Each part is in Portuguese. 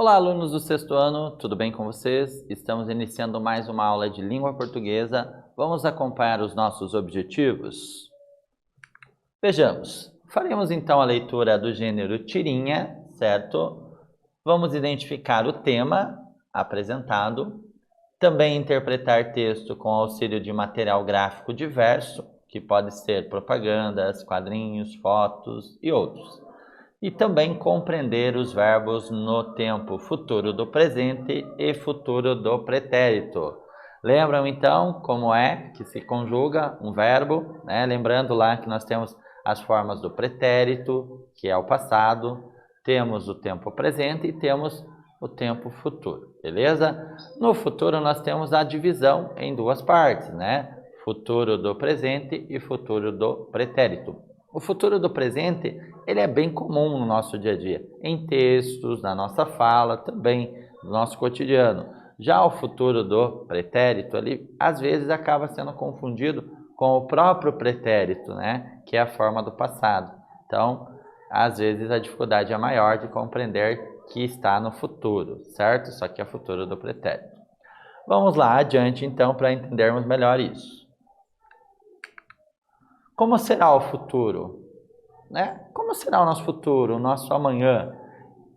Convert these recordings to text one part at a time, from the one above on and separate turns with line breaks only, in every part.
Olá, alunos do sexto ano, tudo bem com vocês? Estamos iniciando mais uma aula de língua portuguesa. Vamos acompanhar os nossos objetivos? Vejamos, faremos então a leitura do gênero tirinha, certo? Vamos identificar o tema apresentado, também interpretar texto com auxílio de material gráfico diverso, que pode ser propagandas, quadrinhos, fotos e outros. E também compreender os verbos no tempo futuro do presente e futuro do pretérito. Lembram então como é que se conjuga um verbo, né? Lembrando lá que nós temos as formas do pretérito, que é o passado, temos o tempo presente e temos o tempo futuro, beleza? No futuro nós temos a divisão em duas partes, né? Futuro do presente e futuro do pretérito. O futuro do presente, ele é bem comum no nosso dia a dia, em textos, na nossa fala, também no nosso cotidiano. Já o futuro do pretérito, ali, às vezes acaba sendo confundido com o próprio pretérito, né? Que é a forma do passado. Então, às vezes a dificuldade é maior de compreender que está no futuro, certo? Só que é o futuro do pretérito. Vamos lá adiante, então, para entendermos melhor isso. Como será o futuro? Né? Como será o nosso futuro, o nosso amanhã?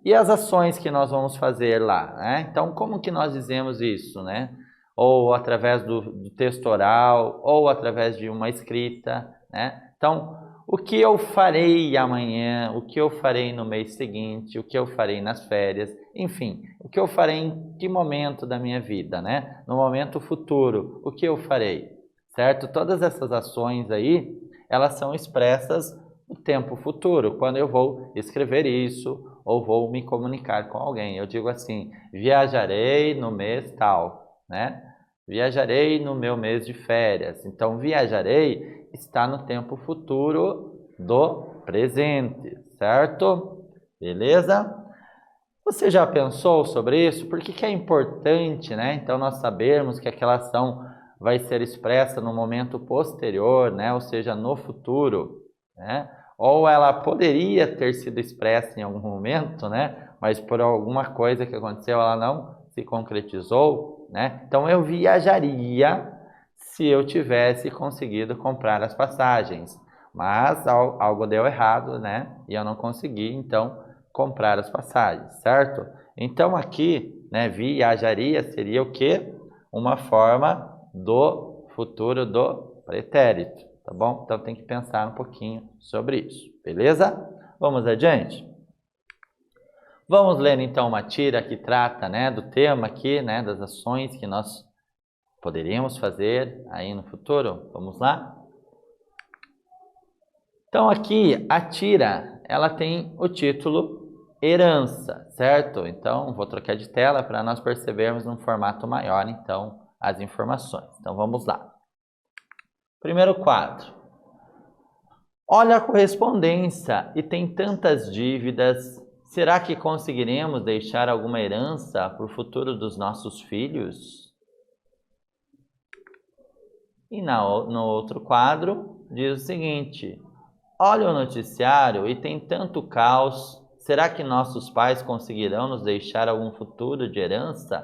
E as ações que nós vamos fazer lá? Né? Então, como que nós dizemos isso? Né? Ou através do texto oral, ou através de uma escrita. Né? Então, o que eu farei amanhã, o que eu farei no mês seguinte, o que eu farei nas férias, enfim, o que eu farei em que momento da minha vida, né? No momento futuro, o que eu farei, certo? Todas essas ações aí, elas são expressas no tempo futuro, quando eu vou escrever isso ou vou me comunicar com alguém. Eu digo assim, viajarei no mês tal, né? Viajarei no meu mês de férias. Então, viajarei está no tempo futuro do presente, certo? Beleza? Você já pensou sobre isso? Por que é importante, né? Então, nós sabermos que aquela ação vai ser expressa no momento posterior, né? Ou seja, no futuro, né? Ou ela poderia ter sido expressa em algum momento, né? Mas por alguma coisa que aconteceu, ela não se concretizou, né? Então, eu viajaria se eu tivesse conseguido comprar as passagens, mas algo deu errado, né? E eu não consegui, então, comprar as passagens, certo? Então, aqui, né, viajaria seria o quê? Uma forma do futuro do pretérito, tá bom? Então, tem que pensar um pouquinho sobre isso, beleza? Vamos adiante? Vamos ler, então, uma tira que trata, né, do tema aqui, né, das ações que nós poderíamos fazer aí no futuro. Vamos lá? Então, aqui, a tira, ela tem o título herança, certo? Então, vou trocar de tela para nós percebermos num formato maior, então, as informações. Então, vamos lá. Primeiro quadro. Olha a correspondência e tem tantas dívidas. Será que conseguiremos deixar alguma herança para o futuro dos nossos filhos? E no outro quadro, diz o seguinte: olha o noticiário e tem tanto caos. Será que nossos pais conseguirão nos deixar algum futuro de herança?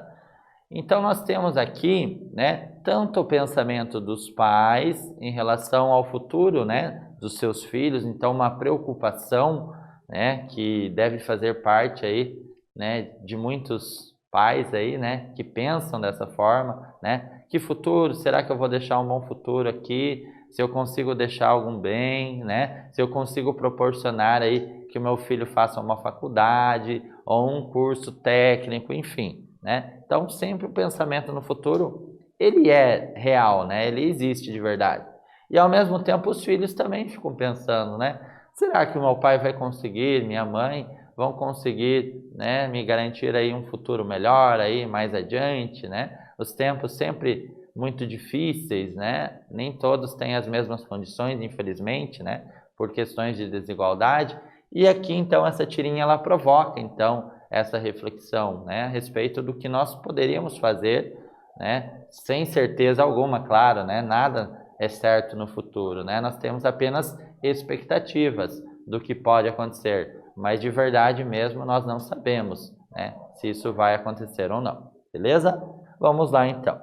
Então, nós temos aqui, né, tanto o pensamento dos pais em relação ao futuro, né, dos seus filhos. Então, uma preocupação, né, que deve fazer parte aí, né, de muitos pais aí, né, que pensam dessa forma, né? Que futuro? Será que eu vou deixar um bom futuro aqui? Se eu consigo deixar algum bem, né? Se eu consigo proporcionar aí que o meu filho faça uma faculdade ou um curso técnico, enfim, né? Então, sempre o pensamento no futuro, ele é real, né? Ele existe de verdade. E ao mesmo tempo os filhos também ficam pensando, né? Será que o meu pai vai conseguir, minha mãe vão conseguir, né, me garantir aí um futuro melhor aí mais adiante, né? Os tempos sempre muito difíceis, né? Nem todos têm as mesmas condições, infelizmente, né? Por questões de desigualdade. E aqui, então, essa tirinha, ela provoca, então, essa reflexão, né? A respeito do que nós poderíamos fazer, né? Sem certeza alguma, claro, né? Nada é certo no futuro, né? Nós temos apenas expectativas do que pode acontecer, mas de verdade mesmo nós não sabemos, né? Se isso vai acontecer ou não, beleza? Vamos lá então.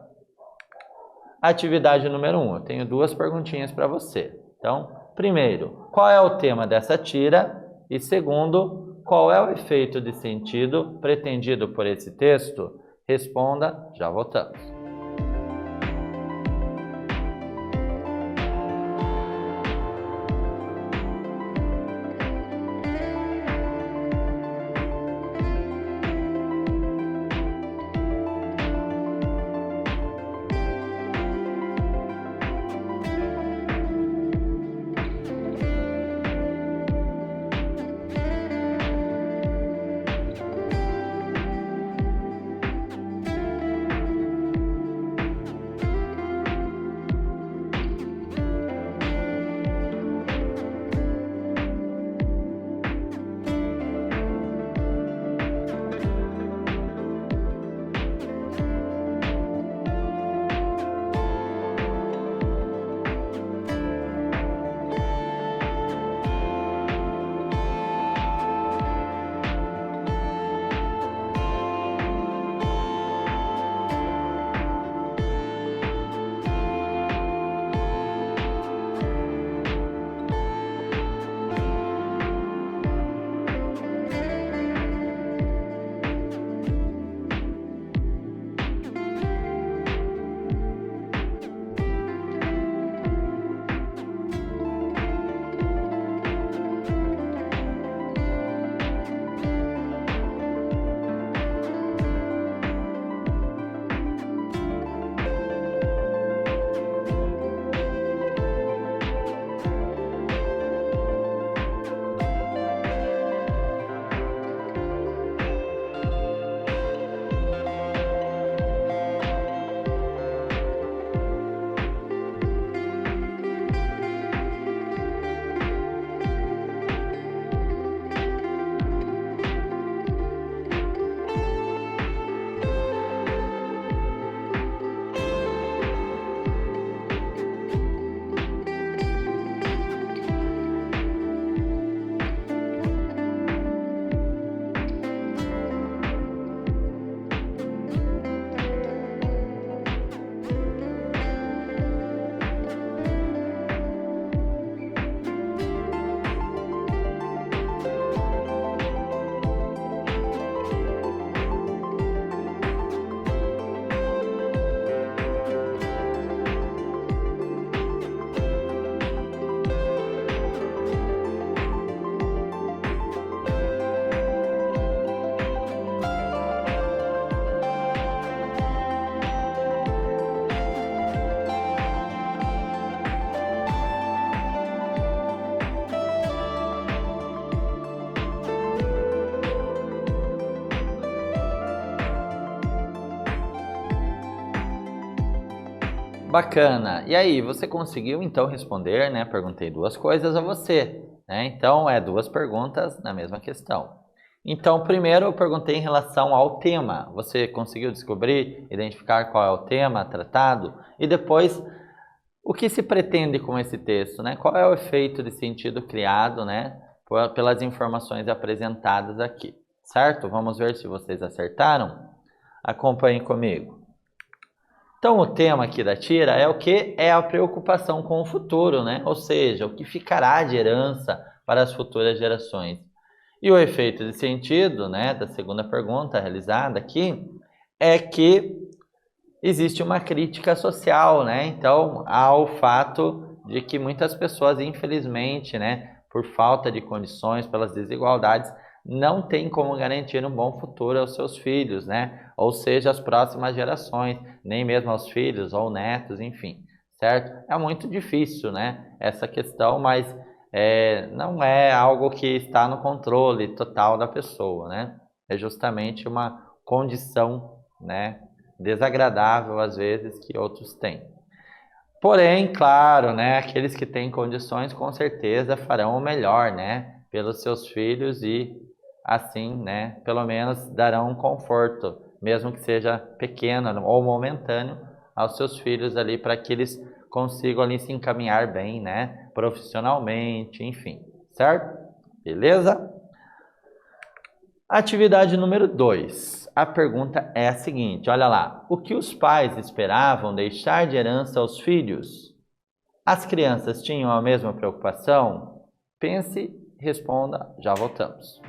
Atividade número 1, eu tenho duas perguntinhas para você. Então, primeiro, qual é o tema dessa tira? E segundo, qual é o efeito de sentido pretendido por esse texto? Responda, já voltamos. Bacana. E aí, você conseguiu então responder, né? Perguntei duas coisas a você, né? Então, duas perguntas na mesma questão. Então, primeiro eu perguntei em relação ao tema. Você conseguiu descobrir, identificar qual é o tema tratado? E depois, o que se pretende com esse texto, né? Qual é o efeito de sentido criado, né? Pelas informações apresentadas aqui, certo? Vamos ver se vocês acertaram? Acompanhem comigo. Então, o tema aqui da tira é o que? É a preocupação com o futuro, né? Ou seja, o que ficará de herança para as futuras gerações. E o efeito de sentido, né, da segunda pergunta realizada aqui, é que existe uma crítica social, né? Então, ao fato de que muitas pessoas, infelizmente, né, por falta de condições, pelas desigualdades, não tem como garantir um bom futuro aos seus filhos, né? Ou seja, às próximas gerações, nem mesmo aos filhos ou netos, enfim, certo? É muito difícil, né, essa questão, mas não é algo que está no controle total da pessoa, né? É justamente uma condição, né, desagradável às vezes que outros têm. Porém, claro, né, aqueles que têm condições com certeza farão o melhor, né, pelos seus filhos e assim, né, pelo menos darão um conforto, mesmo que seja pequeno ou momentâneo, aos seus filhos ali para que eles consigam ali se encaminhar bem, né, profissionalmente, enfim, certo? Beleza? Atividade número 2. A pergunta é a seguinte, olha lá. O que os pais esperavam deixar de herança aos filhos? As crianças tinham a mesma preocupação? Pense, responda, já voltamos.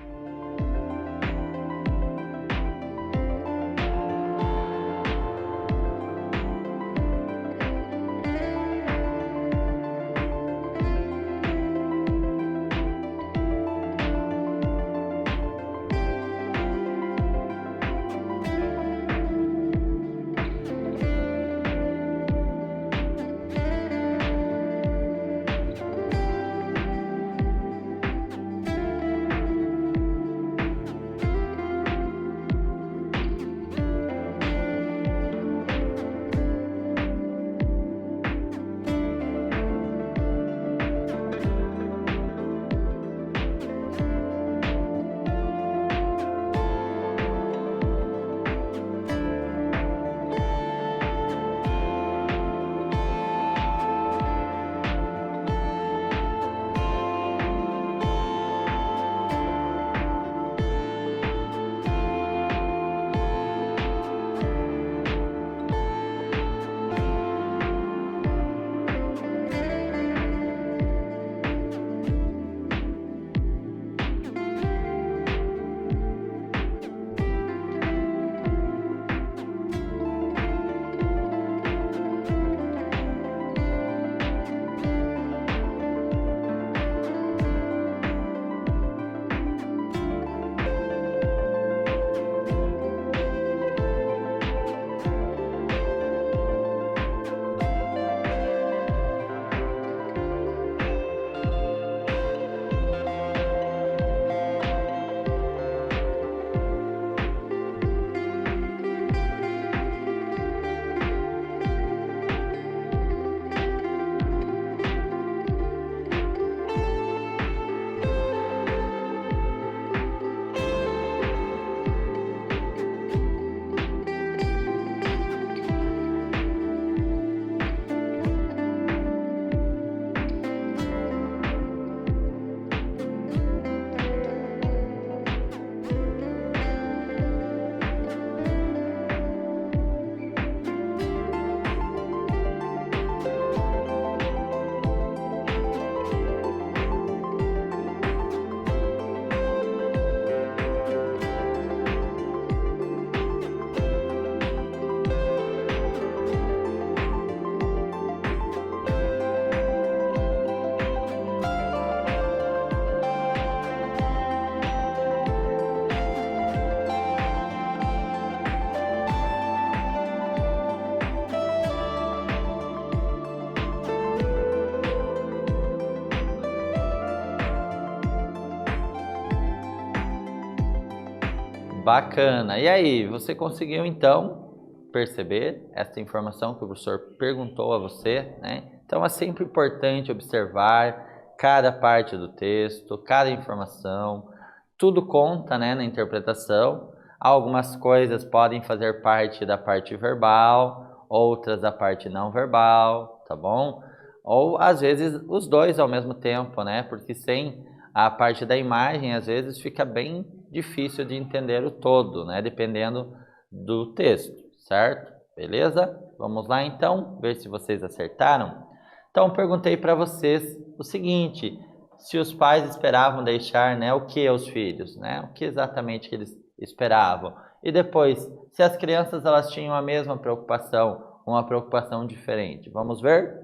Bacana. E aí, você conseguiu então perceber essa informação que o professor perguntou a você, né? Então é sempre importante observar cada parte do texto, cada informação, tudo conta, né, na interpretação. Algumas coisas podem fazer parte da parte verbal, outras da parte não verbal, tá bom? Ou às vezes os dois ao mesmo tempo, né? Porque sem a parte da imagem, às vezes fica bem difícil de entender o todo, né? Dependendo do texto, certo? Beleza? Vamos lá então, ver se vocês acertaram. Então, perguntei para vocês o seguinte, se os pais esperavam deixar, né, o que aos filhos, né? O que exatamente que eles esperavam. E depois, se as crianças elas tinham a mesma preocupação, uma preocupação diferente. Vamos ver?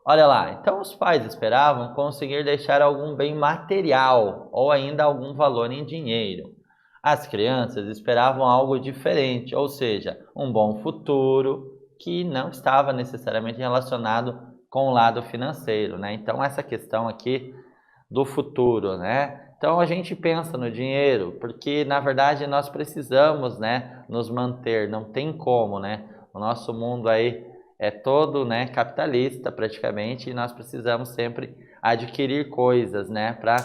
Olha lá, então os pais esperavam conseguir deixar algum bem material ou ainda algum valor em dinheiro. As crianças esperavam algo diferente, ou seja, um bom futuro que não estava necessariamente relacionado com o lado financeiro, né? Então essa questão aqui do futuro, né? Então a gente pensa no dinheiro, porque na verdade nós precisamos, né, nos manter, não tem como, né? O nosso mundo aí é todo, né, capitalista praticamente, e nós precisamos sempre adquirir coisas, né, para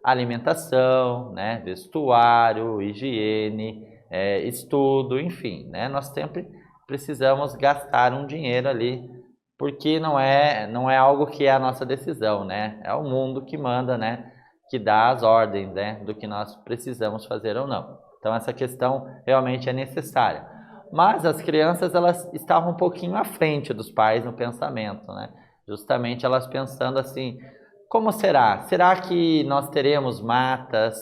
alimentação, né, vestuário, higiene, estudo, enfim, né, nós sempre precisamos gastar um dinheiro ali, porque não é algo que é a nossa decisão, né, é o mundo que manda, né, que dá as ordens, né, do que nós precisamos fazer ou não. Então essa questão realmente é necessária. Mas as crianças, elas estavam um pouquinho à frente dos pais no pensamento, né? Justamente elas pensando assim, como será? Será que nós teremos matas?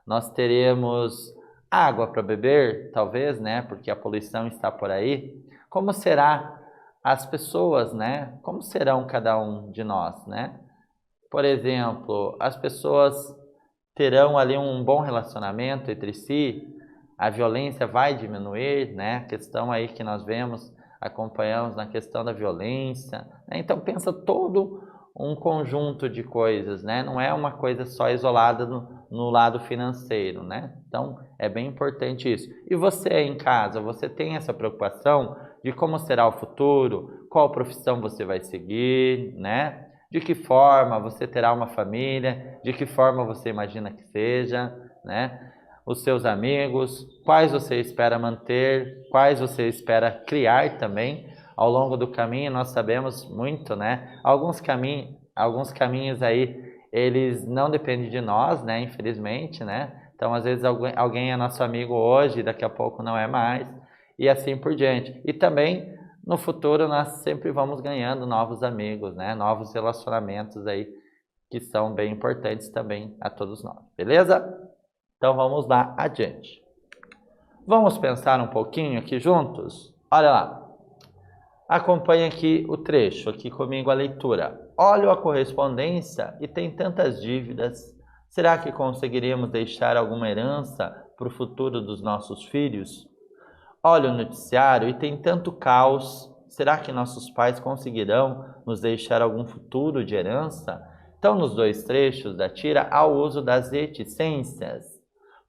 Nós teremos água para beber? Talvez, né? Porque a poluição está por aí. Como será as pessoas, né? Como serão cada um de nós, né? Por exemplo, as pessoas terão ali um bom relacionamento entre si, a violência vai diminuir, né? A questão aí que nós vemos, acompanhamos na questão da violência, né? Então pensa todo um conjunto de coisas, né? Não é uma coisa só isolada no lado financeiro, né? Então é bem importante isso. E você em casa, você tem essa preocupação de como será o futuro, qual profissão você vai seguir, né? De que forma você terá uma família, de que forma você imagina que seja, né? Os seus amigos, quais você espera manter, quais você espera criar também. Ao longo do caminho nós sabemos muito, né? Alguns caminhos aí, eles não dependem de nós, né? Infelizmente, né? Então às vezes alguém é nosso amigo hoje, daqui a pouco não é mais, e assim por diante. E também no futuro nós sempre vamos ganhando novos amigos, né? Novos relacionamentos aí que são bem importantes também a todos nós, beleza? Então vamos lá adiante. Vamos pensar um pouquinho aqui juntos? Olha lá. Acompanhe aqui o trecho, aqui comigo a leitura. Olho a correspondência e tem tantas dívidas. Será que conseguiremos deixar alguma herança para o futuro dos nossos filhos? Olho o noticiário e tem tanto caos. Será que nossos pais conseguirão nos deixar algum futuro de herança? Então, nos dois trechos da tira, há o uso das reticências.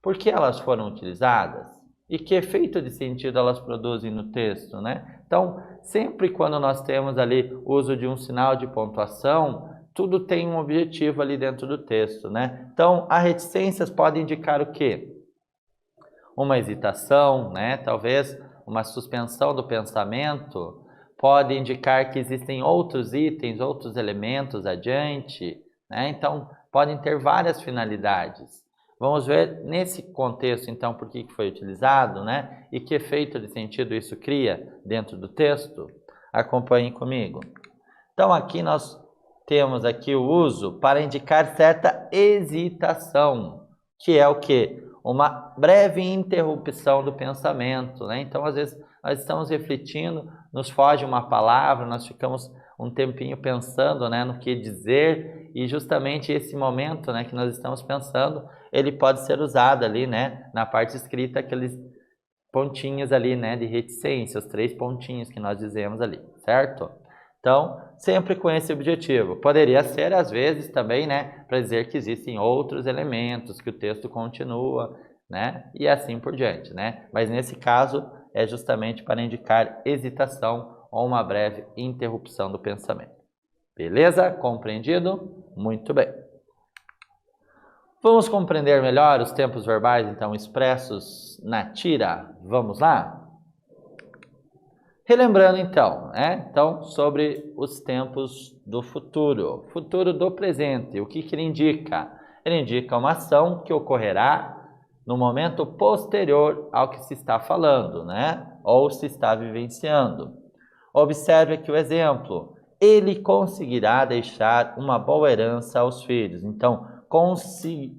Por que elas foram utilizadas? E que efeito de sentido elas produzem no texto, né? Então, sempre quando nós temos ali o uso de um sinal de pontuação, tudo tem um objetivo ali dentro do texto, né? Então, as reticências podem indicar o quê? Uma hesitação, né? Talvez uma suspensão do pensamento, pode indicar que existem outros itens, outros elementos adiante, né? Então, podem ter várias finalidades. Vamos ver nesse contexto, então, por que foi utilizado, né? E que efeito de sentido isso cria dentro do texto. Acompanhem comigo. Então, aqui nós temos aqui o uso para indicar certa hesitação, que é o quê? Uma breve interrupção do pensamento, né? Então, às vezes, nós estamos refletindo, nos foge uma palavra, nós ficamos um tempinho pensando, né, no que dizer, e justamente esse momento, né, que nós estamos pensando, ele pode ser usado ali, né, na parte escrita, aqueles pontinhos ali, né, de reticência, os 3 pontinhos que nós dizemos ali, certo? Então, sempre com esse objetivo. Poderia ser, às vezes, também, né, para dizer que existem outros elementos, que o texto continua, né, e assim por diante, né? Mas nesse caso, é justamente para indicar hesitação ou uma breve interrupção do pensamento. Beleza? Compreendido? Muito bem. Vamos compreender melhor os tempos verbais, então, expressos na tira? Vamos lá? Relembrando, então, né? Então, sobre os tempos do futuro. Futuro do presente, o que ele indica? Ele indica uma ação que ocorrerá no momento posterior ao que se está falando, né? Ou se está vivenciando. Observe aqui o exemplo. Ele conseguirá deixar uma boa herança aos filhos. Então,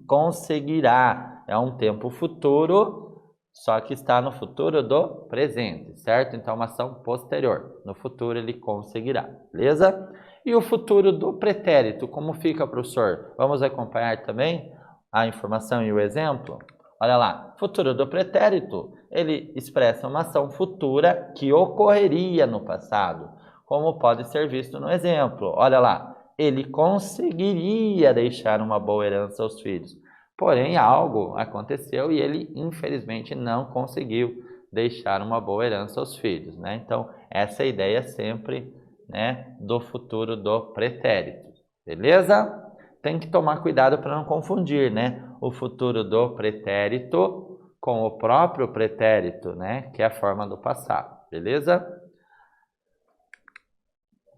conseguirá é um tempo futuro, só que está no futuro do presente, certo? Então, uma ação posterior. No futuro ele conseguirá, beleza? E o futuro do pretérito, como fica, professor? Vamos acompanhar também a informação e o exemplo? Olha lá, futuro do pretérito, ele expressa uma ação futura que ocorreria no passado, como pode ser visto no exemplo. Olha lá, ele conseguiria deixar uma boa herança aos filhos. Porém, algo aconteceu e ele, infelizmente, não conseguiu deixar uma boa herança aos filhos, né? Então, essa é a ideia sempre, né, do futuro do pretérito. Beleza? Tem que tomar cuidado para não confundir, né, o futuro do pretérito com o próprio pretérito, né, que é a forma do passado. Beleza?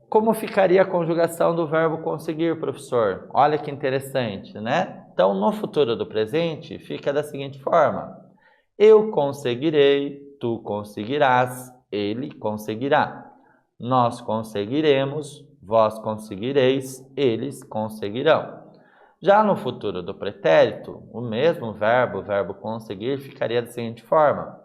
Como ficaria a conjugação do verbo conseguir, professor? Olha que interessante, né? Então, no futuro do presente, fica da seguinte forma. Eu conseguirei, tu conseguirás, ele conseguirá. Nós conseguiremos, vós conseguireis, eles conseguirão. Já no futuro do pretérito, o mesmo verbo, o verbo conseguir, ficaria da seguinte forma.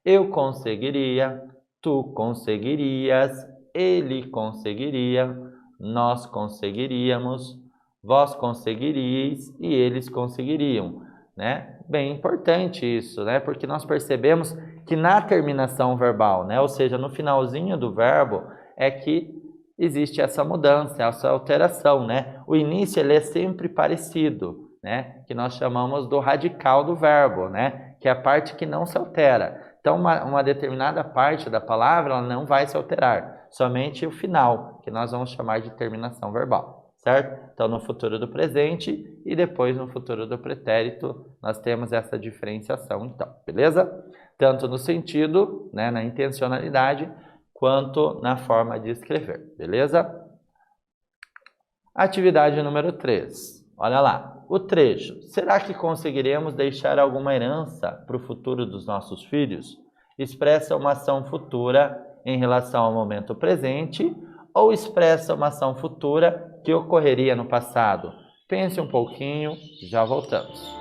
Eu conseguiria, tu conseguirias, ele conseguiria, nós conseguiríamos, vós conseguiríeis e eles conseguiriam, né? Bem importante isso, né? Porque nós percebemos que na terminação verbal, né? Ou seja, no finalzinho do verbo, é que existe essa mudança, essa alteração, né? O início ele é sempre parecido, né? Que nós chamamos do radical do verbo, né? Que é a parte que não se altera. Então, uma determinada parte da palavra ela não vai se alterar, somente o final, que nós vamos chamar de terminação verbal, certo? Então, no futuro do presente e depois no futuro do pretérito, nós temos essa diferenciação, então, beleza? Tanto no sentido, né, na intencionalidade, quanto na forma de escrever, beleza? Atividade número 3. Olha lá, o trecho. Será que conseguiremos deixar alguma herança para o futuro dos nossos filhos? Expressa uma ação futura em relação ao momento presente ou expressa uma ação futura que ocorreria no passado? Pense um pouquinho, já voltamos.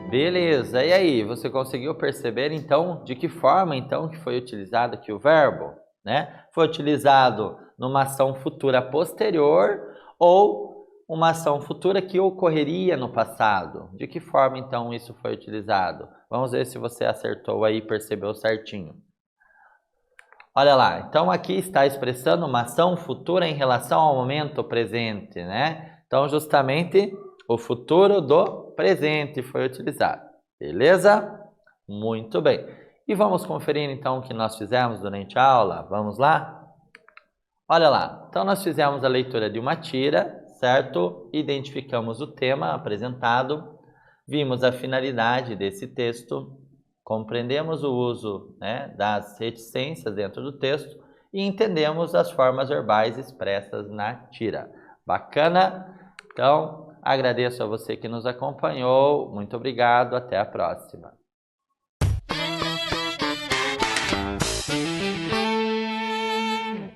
Beleza, e aí, você conseguiu perceber então de que forma então que foi utilizado aqui o verbo, né? Foi utilizado numa ação futura posterior ou uma ação futura que ocorreria no passado. De que forma então isso foi utilizado? Vamos ver se você acertou aí e percebeu certinho. Olha lá, então aqui está expressando uma ação futura em relação ao momento presente, né? Então justamente o futuro do presente foi utilizado, beleza? Muito bem. E vamos conferir então o que nós fizemos durante a aula? Vamos lá? Olha lá, então nós fizemos a leitura de uma tira, certo? Identificamos o tema apresentado, vimos a finalidade desse texto, compreendemos o uso, né, das reticências dentro do texto e entendemos as formas verbais expressas na tira. Bacana? Então, agradeço a você que nos acompanhou. Muito obrigado. Até a próxima.